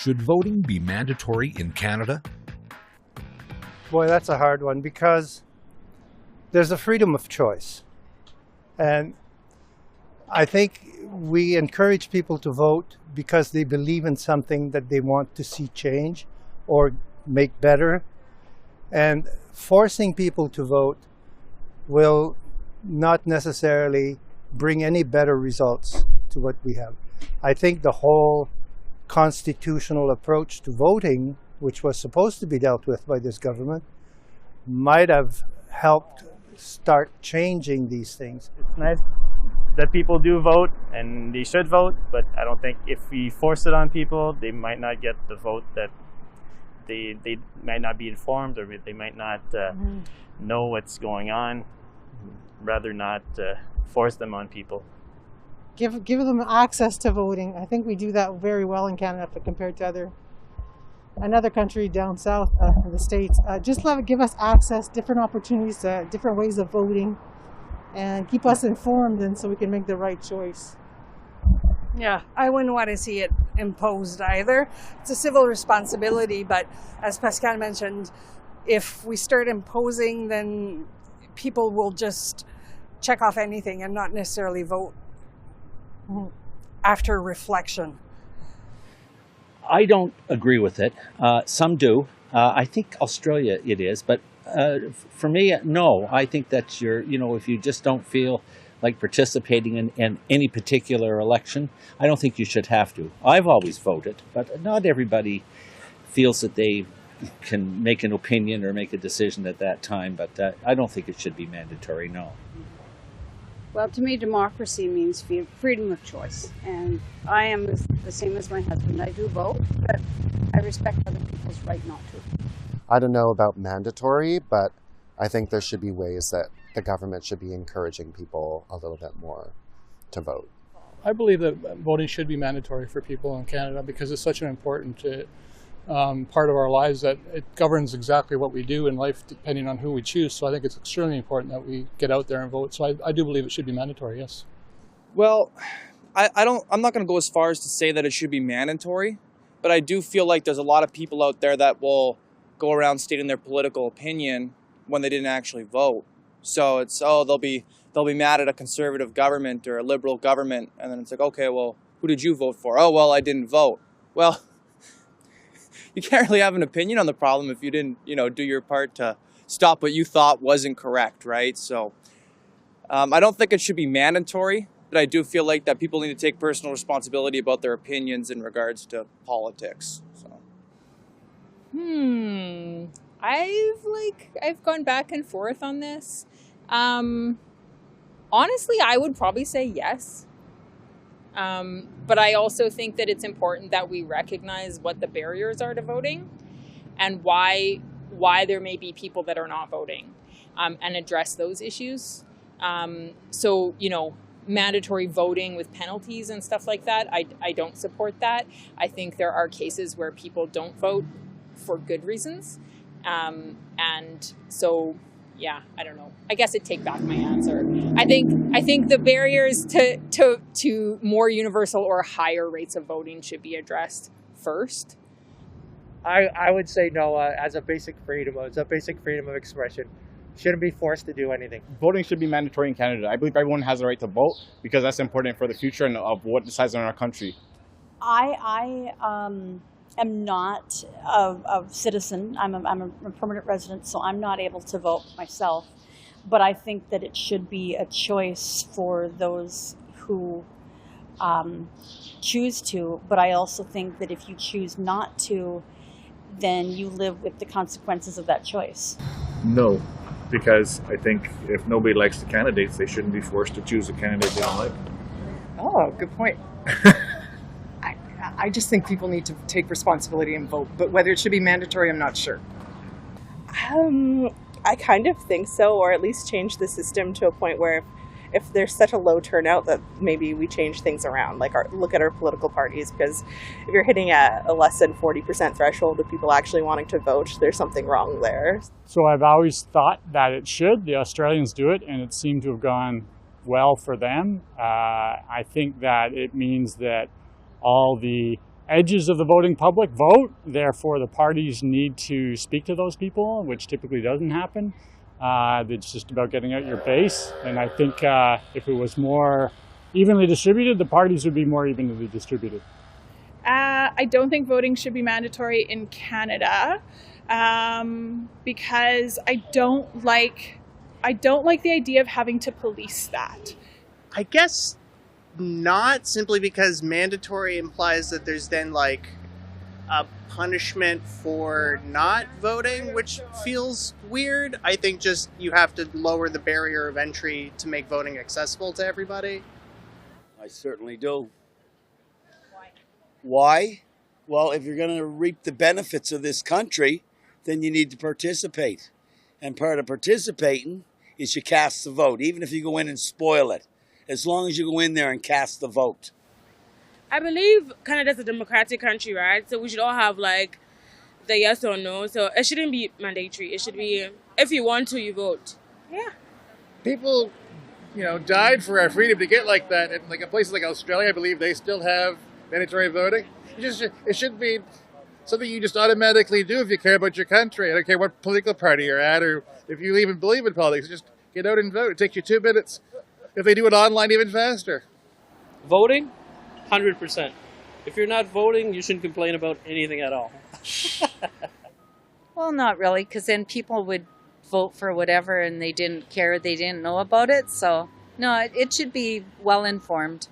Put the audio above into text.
Should voting be mandatory in Canada? Boy, that's a hard one because there's a freedom of choice. And I think we encourage people to vote because they believe in something that they want to see change or make better. And forcing people to vote will not necessarily bring any better results to what we have. I think the whole constitutional approach to voting, which was supposed to be dealt with by this government, might have helped start changing these things. It's nice that people do vote and they should vote, but I don't think if we force it on people, they might not get the vote that they might not be informed, or they might not know what's going on. Rather not force them on people. Give them access to voting. I think we do that very well in Canada compared to another country down south in the States. Just give us access, different opportunities, different ways of voting, and keep us informed, and so we can make the right choice. Yeah, I wouldn't want to see it imposed either. It's a civil responsibility, but as Pascal mentioned, if we start imposing, then people will just check off anything and not necessarily vote after reflection. I don't agree with it. Some do. I think Australia it is, but for me, no. I think that if you just don't feel like participating in any particular election, I don't think you should have to. I've always voted, but not everybody feels that they can make an opinion or make a decision at that time, but I don't think it should be mandatory, no. Well, to me, democracy means freedom of choice, and I am the same as my husband. I do vote, but I respect other people's right not to. I don't know about mandatory, but I think there should be ways that the government should be encouraging people a little bit more to vote. I believe that voting should be mandatory for people in Canada because it's such an important part of our lives that it governs exactly what we do in life depending on who we choose. So I think it's extremely important that we get out there and vote. So I do believe it should be mandatory, yes. Well, I'm not going to go as far as to say that it should be mandatory, but I do feel like there's a lot of people out there that will go around stating their political opinion when they didn't actually vote. So it's, they'll be mad at a conservative government or a liberal government, and then it's like, okay, well, who did you vote for? Oh, well, I didn't vote. Well, you can't really have an opinion on the problem if you didn't, do your part to stop what you thought wasn't correct, right? So I don't think it should be mandatory, but I do feel like that people need to take personal responsibility about their opinions in regards to politics. So. I've gone back and forth on this. Honestly, I would probably say yes. But I also think that it's important that we recognize what the barriers are to voting and why there may be people that are not voting, and address those issues. So, mandatory voting with penalties and stuff like that, I don't support that. I think there are cases where people don't vote for good reasons. And so, yeah, I don't know. I guess I take back my answer. I think the barriers to more universal or higher rates of voting should be addressed first. I would say no, as a basic freedom. It's a basic freedom of expression. Shouldn't be forced to do anything. Voting should be mandatory in Canada. I believe everyone has the right to vote because that's important for the future and of what decides on our country. I am not a citizen. I'm a permanent resident, so I'm not able to vote myself. But I think that it should be a choice for those who choose to. But I also think that if you choose not to, then you live with the consequences of that choice. No, because I think if nobody likes the candidates, they shouldn't be forced to choose a candidate they don't like. Oh, good point. I just think people need to take responsibility and vote, but whether it should be mandatory, I'm not sure. I kind of think so, or at least change the system to a point where if there's such a low turnout that maybe we change things around, like look at our political parties, because if you're hitting a less than 40% threshold of people actually wanting to vote, there's something wrong there. So I've always thought that it should. The Australians do it, and it seemed to have gone well for them. I think that it means that all the edges of the voting public vote. Therefore, the parties need to speak to those people, which typically doesn't happen. It's just about getting out your base. And I think if it was more evenly distributed, the parties would be more evenly distributed. I don't think voting should be mandatory in Canada because I don't like the idea of having to police that. I guess not, simply because mandatory implies that there's then like a punishment for not voting, which feels weird. I think just you have to lower the barrier of entry to make voting accessible to everybody. I certainly do. Why? Well, if you're going to reap the benefits of this country, then you need to participate. And part of participating is you cast the vote, even if you go in and spoil it, as long as you go in there and cast the vote. I believe Canada's a democratic country, right? So we should all have like the yes or no. So it shouldn't be mandatory. It should be, if you want to, you vote. Yeah. People, died for our freedom to get like that. And like in places like Australia, I believe they still have mandatory voting. It should be something you just automatically do if you care about your country. I don't care what political party you're at or if you even believe in politics. Just get out and vote. It takes you 2 minutes. If they do it online, even faster. Voting, 100%. If you're not voting, you shouldn't complain about anything at all. Well, not really, because then people would vote for whatever and they didn't care, they didn't know about it. So, no, it should be well informed.